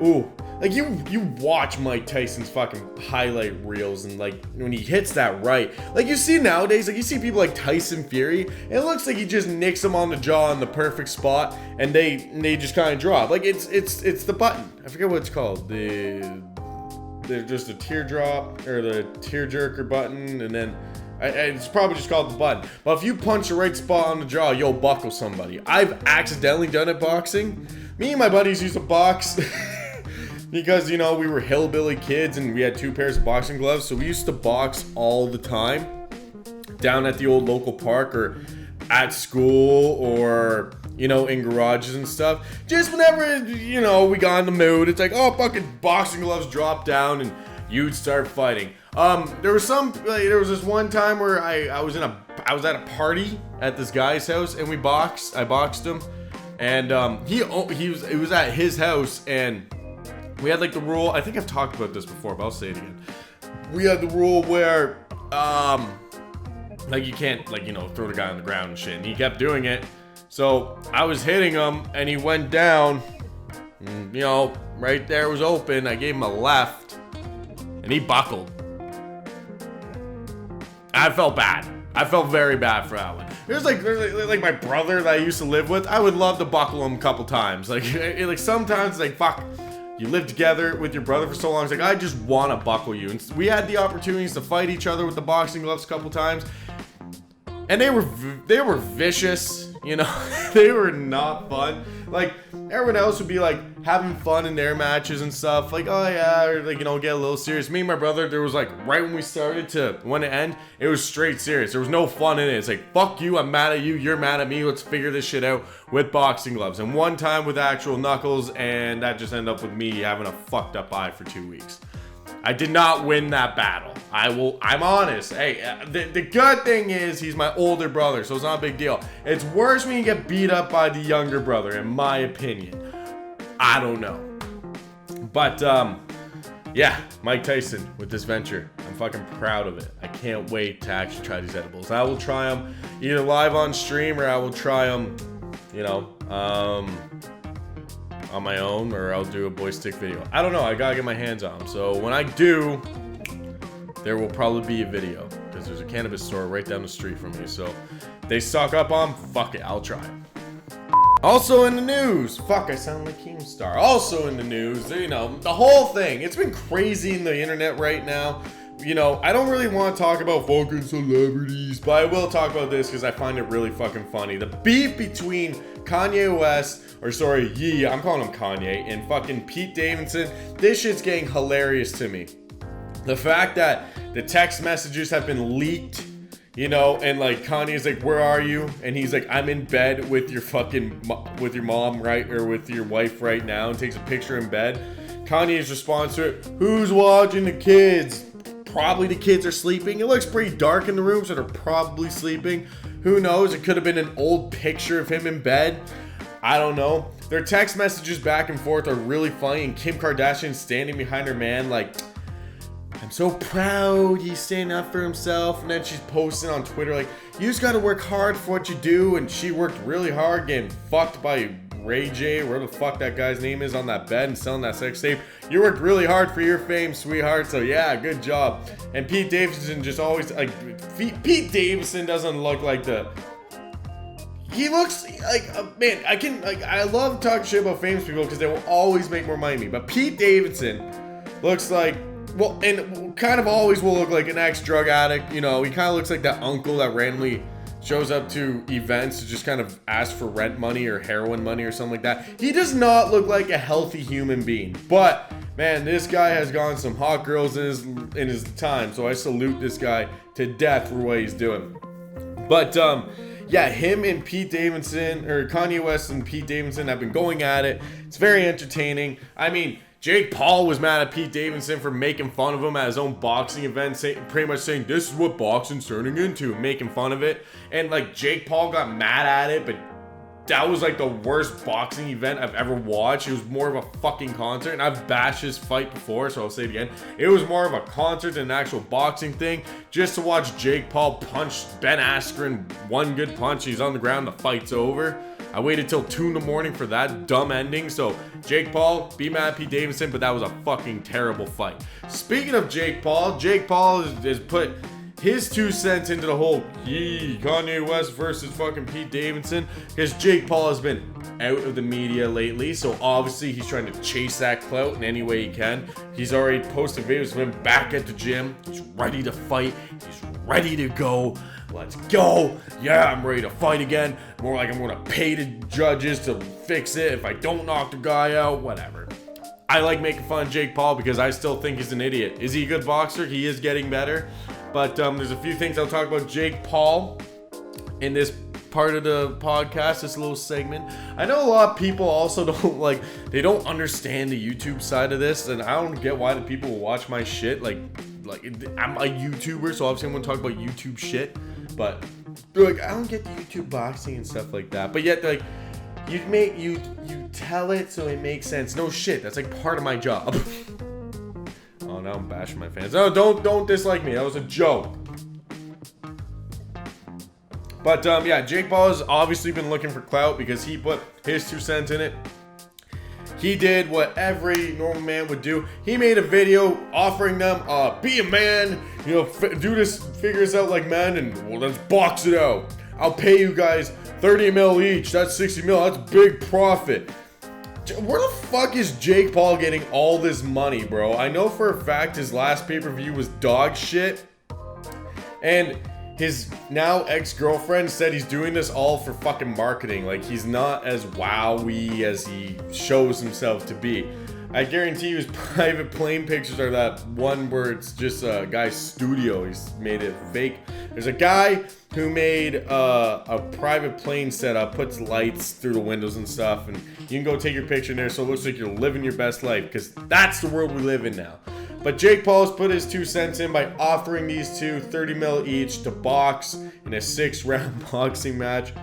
Ooh, like you watch Mike Tyson's fucking highlight reels, and like when he hits that right, like you see nowadays, like you see people like Tyson Fury, and it looks like he just nicks him on the jaw in the perfect spot, and they just kind of drop. Like it's the button. I forget what it's called. They're just a teardrop or the tearjerker button, and then it's probably just called the button. But if you punch the right spot on the jaw, you'll buckle somebody. I've accidentally done it boxing. Me and my buddies used to box because, we were hillbilly kids and we had 2 pairs of boxing gloves. So we used to box all the time down at the old local park or at school or, in garages and stuff. Just whenever, we got in the mood, it's like, oh, fucking boxing gloves drop down and you'd start fighting. There was this one time where I was at a party at this guy's house and I boxed him, and it was at his house, and we had like the rule, I think I've talked about this before, but I'll say it again. We had the rule where like you can't throw the guy on the ground and shit, and he kept doing it. So I was hitting him and he went down, and, right there was open. I gave him a left and he buckled. I felt bad. I felt very bad for that one. There's like my brother that I used to live with. I would love to buckle him a couple times. Like sometimes it's like, fuck, you live together with your brother for so long. It's like, I just want to buckle you. And we had the opportunities to fight each other with the boxing gloves a couple times, and they were vicious. They were not fun. Like, everyone else would be like having fun in their matches and stuff, like, oh yeah, or like, get a little serious. Me and my brother, there was like, right when we started to when it end, it was straight serious. There was no fun in it. It's like, fuck you, I'm mad at you, you're mad at me, let's figure this shit out with boxing gloves. And one time with actual knuckles, and that just ended up with me having a fucked up eye for 2 weeks. I did not win that battle. I'm honest. Hey, the good thing is he's my older brother, so it's not a big deal. It's worse when you get beat up by the younger brother, in my opinion. I don't know. But, yeah, Mike Tyson with this venture. I'm fucking proud of it. I can't wait to actually try these edibles. I will try them either live on stream, or I will try them, you know, on my own, or I'll do a BoyStick video. I don't know. I gotta get my hands on them. So when I do, there will probably be a video, because there's a cannabis store right down the street from me. So they stock up on, fuck it, I'll try. Also in the news, fuck, I sound like Keemstar. Also in the news, you know, the whole thing. It's been crazy in the internet right now. You know, I don't really want to talk about fucking celebrities, but I will talk about this because I find it really fucking funny. The beef between Kanye West, or sorry, I'm calling him Kanye, and fucking Pete Davidson. This shit's getting hilarious to me. The fact that the text messages have been leaked, you know, and like Kanye's like, where are you? And he's like, I'm in bed with your fucking, with your mom, right? Or with your wife right now, and takes a picture in bed. Kanye's response to it, who's watching the kids? Probably the kids are sleeping. It looks pretty dark in the room, so they're probably sleeping. Who knows? It could have been an old picture of him in bed. I don't know. Their text messages back and forth are really funny, and Kim Kardashian standing behind her man like, I'm so proud he's standing up for himself. And then she's posting on Twitter like, you just gotta work hard for what you do. And she worked really hard getting fucked by Ray J, whatever the fuck that guy's name is, on that bed and selling that sex tape. You worked really hard for your fame, sweetheart. So yeah, good job. And Pete Davidson just always like, Pete Davidson doesn't look like he looks like, man, I love talking shit about famous people because they will always make more money than me. But Pete Davidson looks like, well, and kind of always will look like an ex-drug addict. You know, he kind of looks like that uncle that randomly shows up to events to just kind of ask for rent money or heroin money or something like that. He does not look like a healthy human being. But man, this guy has gone some hot girls in his time. So I salute this guy to death for what he's doing. But yeah, him and Pete Davidson, or Kanye West and Pete Davidson, have been going at it. It's very entertaining. I mean, Jake Paul was mad at Pete Davidson for making fun of him at his own boxing event, pretty much saying, this is what boxing's turning into, making fun of it. And like, Jake Paul got mad at it, but that was like the worst boxing event I've ever watched. It was more of a fucking concert, and I've bashed his fight before, so I'll say it again. It was more of a concert than an actual boxing thing, just to watch Jake Paul punch Ben Askren one good punch. He's on the ground, the fight's over. I waited till 2 in the morning for that dumb ending. So Jake Paul, be mad at Pete Davidson, but that was a fucking terrible fight. Speaking of Jake Paul has put his 2 cents into the whole Kanye West versus fucking Pete Davidson, because Jake Paul has been out of the media lately, so obviously he's trying to chase that clout in any way he can. He's already posted videos of him back at the gym. He's ready to fight. He's ready to go. Let's go. Yeah, I'm ready to fight again. More like I'm going to pay the judges to fix it if I don't knock the guy out, whatever. I like making fun of Jake Paul because I still think he's an idiot. Is he a good boxer? He is getting better. But there's a few things I'll talk about Jake Paul in this part of the podcast, this little segment. I know a lot of people also don't they don't understand the YouTube side of this, and I don't get why the people will watch my shit. Like I'm a YouTuber, so obviously I'm gonna talk about YouTube shit, but like I don't get the YouTube boxing and stuff like that. But yet like you tell it so it makes sense. No shit, that's like part of my job. Oh, now I'm bashing my fans. No, don't dislike me. That was a joke. But yeah, Jake Paul has obviously been looking for clout because he put his 2 cents in it. He did what every normal man would do. He made a video offering them, be a man, you know, do this, figure this out like men, and well, let's box it out. I'll pay you guys 30 mil each. That's 60 mil. That's big profit. Where the fuck is Jake Paul getting all this money, bro? I know for a fact his last pay-per-view was dog shit. And his now ex-girlfriend said he's doing this all for fucking marketing. Like, he's not as wowy as he shows himself to be. I guarantee you his private plane pictures are that one where it's just a guy's studio. He's made it fake. There's a guy who made a private plane setup, puts lights through the windows and stuff, and you can go take your picture in there so it looks like you're living your best life, because that's the world we live in now. But Jake Paul has put his 2 cents in by offering these two 30 mil each to box in a 6-round boxing match.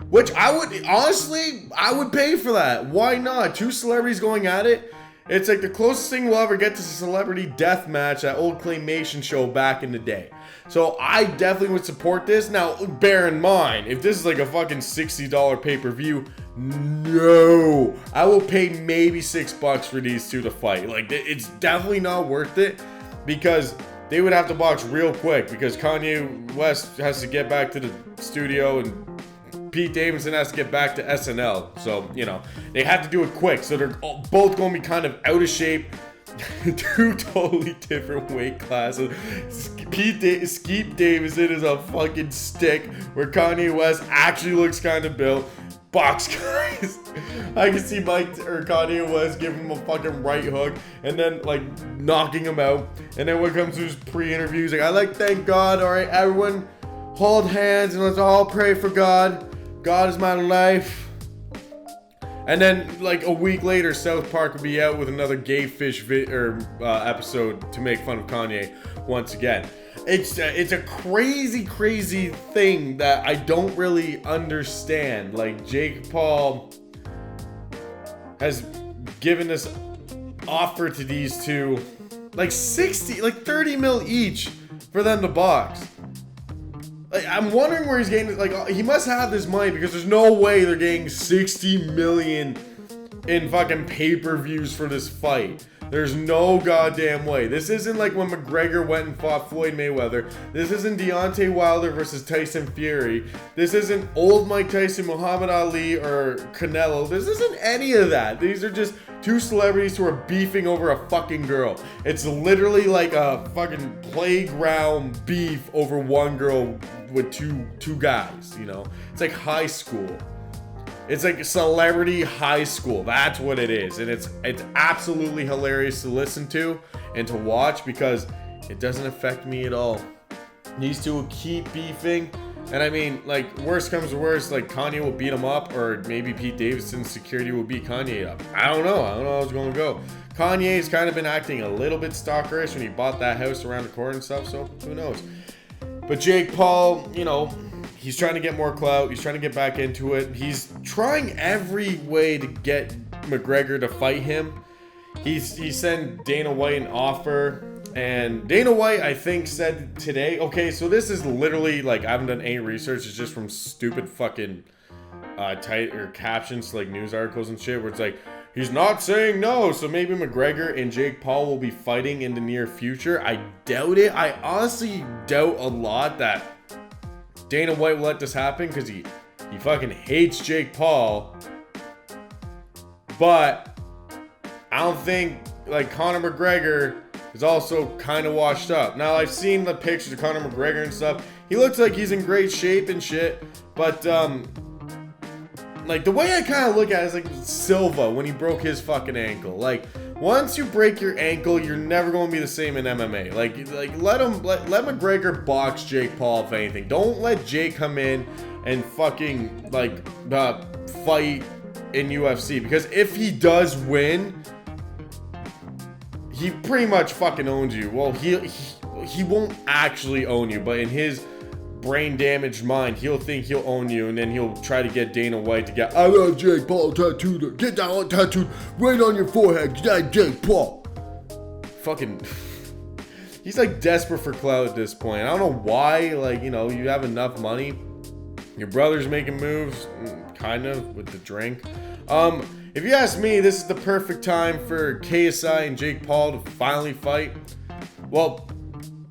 Which I would, honestly, I would pay for that. Why not? 2 celebrities going at it. It's like the closest thing we'll ever get to celebrity death match, that old claymation show back in the day. So I definitely would support this. Now, bear in mind, if this is like a fucking $60 pay-per-view, no, I will pay maybe $6 for these two to fight. Like, it's definitely not worth it, because they would have to box real quick, because Kanye West has to get back to the studio and Pete Davidson has to get back to SNL. So, you know, they have to do it quick. So they're both going to be kind of out of shape. Two totally different weight classes. Skeet Davidson is a fucking stick, where Kanye West actually looks kind of built. Box guys. I can see Mike or Kanye West giving him a fucking right hook and then like knocking him out. And then when it comes to his pre-interviews, like, I like to thank God. All right, everyone, hold hands and let's all pray for God. God is my life. And then like a week later, South Park will be out with another gay fish episode to make fun of Kanye once again. It's a crazy thing that I don't really understand. Like, Jake Paul has given this offer to these two, like 30 mil each for them to box. Like, I'm wondering where he's getting, like, he must have this money, because there's no way they're getting 60 million in fucking pay-per-views for this fight. There's no goddamn way. This isn't like when McGregor went and fought Floyd Mayweather. This isn't Deontay Wilder versus Tyson Fury. This isn't old Mike Tyson, Muhammad Ali, or Canelo. This isn't any of that. These are just two celebrities who are beefing over a fucking girl. It's literally like a fucking playground beef over one girl with two guys, you know? It's like high school. It's like celebrity high school. That's what it is. And it's absolutely hilarious to listen to and to watch, because it doesn't affect me at all. These two will keep beefing. And I mean, like, worst comes to worst, like, Kanye will beat him up, or maybe Pete Davidson's security will beat Kanye up. I don't know how it's going to go. Kanye's kind of been acting a little bit stalkerish when he bought that house around the corner and stuff, so who knows. But Jake Paul, you know, he's trying to get more clout. He's trying to get back into it. He's trying every way to get McGregor to fight him. He sent Dana White an offer. And Dana White, I think, said today, okay, so this is literally, like, I haven't done any research. It's just from stupid fucking captions to, like, news articles and shit, where it's like, he's not saying no. So maybe McGregor and Jake Paul will be fighting in the near future. I doubt it. I honestly doubt a lot that Dana White will let this happen, because he fucking hates Jake Paul. But I don't think, like, Conor McGregor is also kind of washed up. Now, I've seen the pictures of Conor McGregor and stuff. He looks like he's in great shape and shit. But, like, the way I kind of look at it is like Silva when he broke his fucking ankle. Like, once you break your ankle, you're never going to be the same in MMA. Like let McGregor box Jake Paul, if anything. Don't let Jake come in and fucking, like, fight in UFC. Because if he does win, he pretty much fucking owns you. Well, he won't actually own you, but in his brain damaged mind, he'll think he'll own you, and then he'll try to get Dana White to get, I love Jake Paul tattooed. Get that one tattooed right on your forehead. That Jake Paul. Fucking, he's like desperate for clout at this point. I don't know why. Like, you know, you have enough money. Your brother's making moves, kind of, with the drink. If you ask me, this is the perfect time for KSI and Jake Paul to finally fight. Well,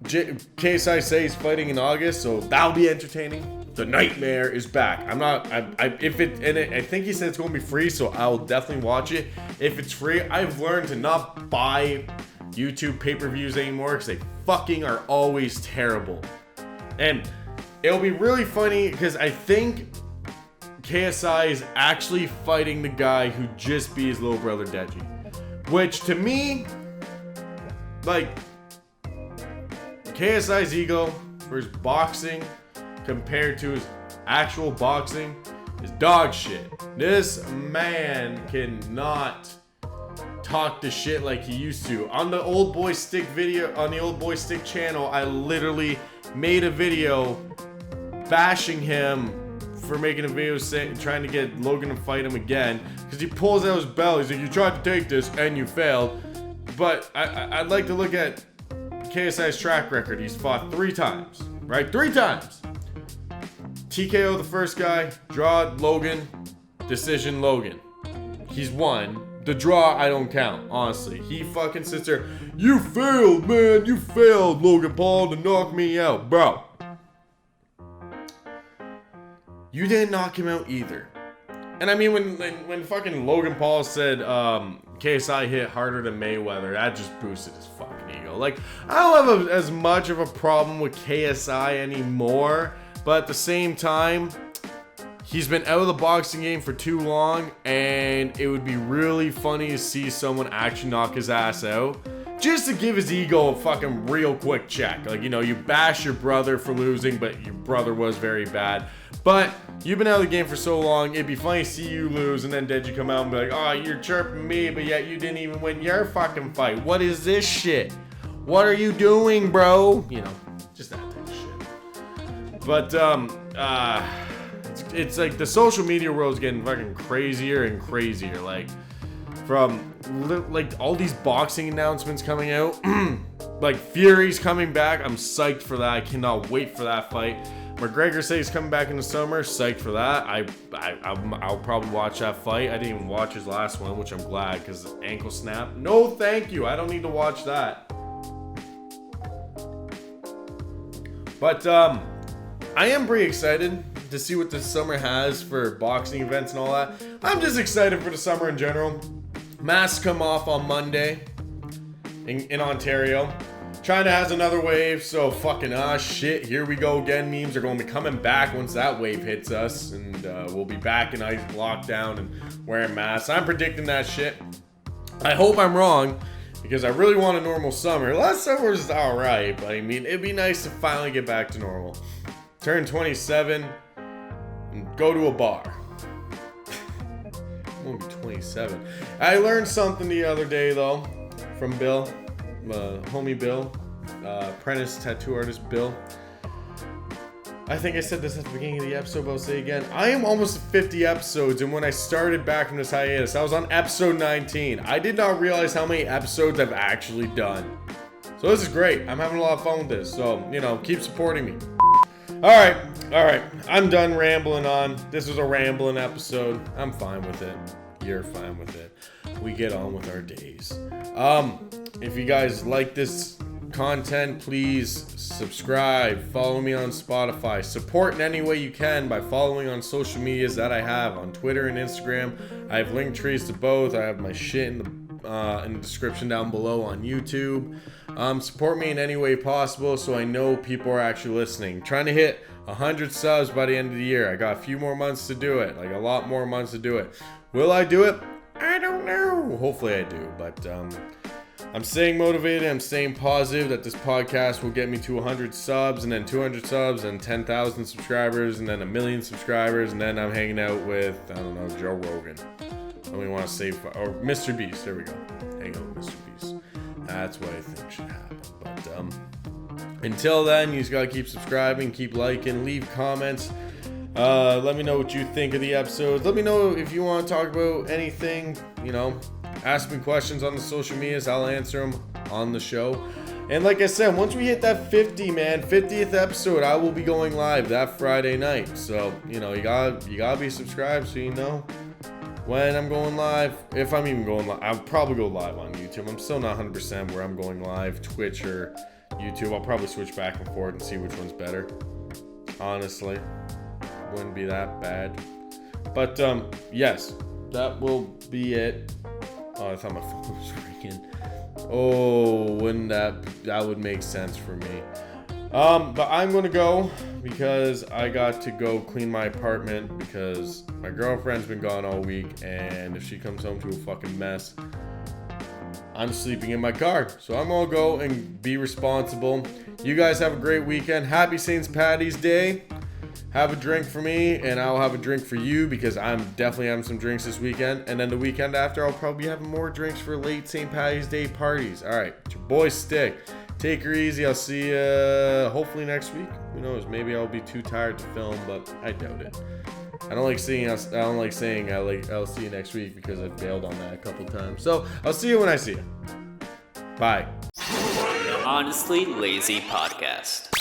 KSI says he's fighting in August, so that'll be entertaining. The nightmare is back. I think he said it's going to be free, so I'll definitely watch it. If it's free, I've learned to not buy YouTube pay-per-views anymore, because they fucking are always terrible. And it'll be really funny, because I think KSI is actually fighting the guy who just beat his little brother Deji. Which, to me, like, KSI's ego for his boxing compared to his actual boxing is dog shit. This man cannot talk the shit like he used to. On the old BoyStick video, on the old BoyStick channel, I literally made a video bashing him for making a video trying to get Logan to fight him again, because he pulls out his belt. He's like, you tried to take this and you failed. But I'd like to look at KSI's track record. He's fought 3 times, right? 3 times. TKO the first guy, draw Logan, decision Logan. He's won. The draw, I don't count, honestly. He fucking sits there, you failed, man, you failed, Logan Paul, to knock me out. Bro, you didn't knock him out either. And I mean, when fucking Logan Paul said KSI hit harder than Mayweather, that just boosted his fucking ego. Like, I don't have as much of a problem with KSI anymore, but at the same time, he's been out of the boxing game for too long, and it would be really funny to see someone actually knock his ass out, just to give his ego a fucking real quick check. Like, you know, you bash your brother for losing, but your brother was very bad. But you've been out of the game for so long, it'd be funny to see you lose, and then Deji come out and be like, oh, you're chirping me, but yet you didn't even win your fucking fight. What is this shit? What are you doing, bro? You know, just that type of shit. But, it's like the social media world's getting fucking crazier and crazier. Like, from like all these boxing announcements coming out, like Fury's coming back. I'm psyched for that. I cannot wait for that fight. McGregor says he's coming back in the summer. Psyched for that. I'll probably watch that fight. I didn't even watch his last one, which I'm glad, because ankle snap. No, thank you. I don't need to watch that. But I am pretty excited to see what the summer has for boxing events and all that. I'm just excited for the summer in general. Masks come off on Monday in Ontario. China has another wave, so fucking shit, here we go again. Memes are going to be coming back once that wave hits us, and we'll be back in ice lockdown and wearing masks. I'm predicting that shit. I hope I'm wrong, because I really want a normal summer. Last summer was alright, but I mean, it'd be nice to finally get back to normal. Turn 27 and go to a bar. I'm gonna be 27. I learned something the other day, though, from Bill. Homie Bill, apprentice tattoo artist Bill. I think I said this at the beginning of the episode, but I'll say it again. I am almost 50 episodes, and when I started back from this hiatus, I was on episode 19. I did not realize how many episodes I've actually done. So this is great. I'm having a lot of fun with this. So, you know, keep supporting me. All right. I'm done rambling on. This was a rambling episode. I'm fine with it. You're fine with it. We get on with our days. If you guys like this content, please subscribe, follow me on Spotify, support in any way you can by following on social medias that I have on Twitter and Instagram. I have link trees to both. I have my shit in the description down below on YouTube. Support me in any way possible so I know people are actually listening. Trying to hit 100 subs by the end of the year. I got a few more months to do it, like a lot more months to do it. Will I do it? I don't know. Hopefully I do, but I'm staying motivated. I'm staying positive that this podcast will get me to 100 subs, and then 200 subs, and 10,000 subscribers, and then 1 million subscribers, and then I'm hanging out with, I don't know, Joe Rogan. I don't even want to say, or Mr. Beast. There we go. Hang out with Mr. Beast. That's what I think should happen. But until then, you just gotta keep subscribing, keep liking, leave comments. Let me know what you think of the episodes. Let me know if you want to talk about anything, you know. Ask me questions on the social medias. I'll answer them on the show. And like I said, once we hit that 50th episode, I will be going live that Friday night. So, you know, you gotta be subscribed so you know when I'm going live. If I'm even going live, I'll probably go live on YouTube. I'm still not 100% where I'm going live, Twitch or YouTube. I'll probably switch back and forth and see which one's better. Honestly, wouldn't be that bad. But yes, that will be it. Oh, I thought my phone was ringing. Oh, wouldn't that would make sense for me. But I'm gonna go because I got to go clean my apartment because my girlfriend's been gone all week, and if she comes home to a fucking mess, I'm sleeping in my car. So I'm gonna go and be responsible. You guys have a great weekend. Happy St. Paddy's Day. Have a drink for me, and I'll have a drink for you because I'm definitely having some drinks this weekend. And then the weekend after, I'll probably be having more drinks for late St. Paddy's Day parties. All right, it's your boy Stick. Take her easy. I'll see you hopefully next week. Who knows? Maybe I'll be too tired to film, but I doubt it. I don't like saying I'll see you next week because I failed on that a couple times. So I'll see you when I see you. Bye. The Honestly Lazy Podcast.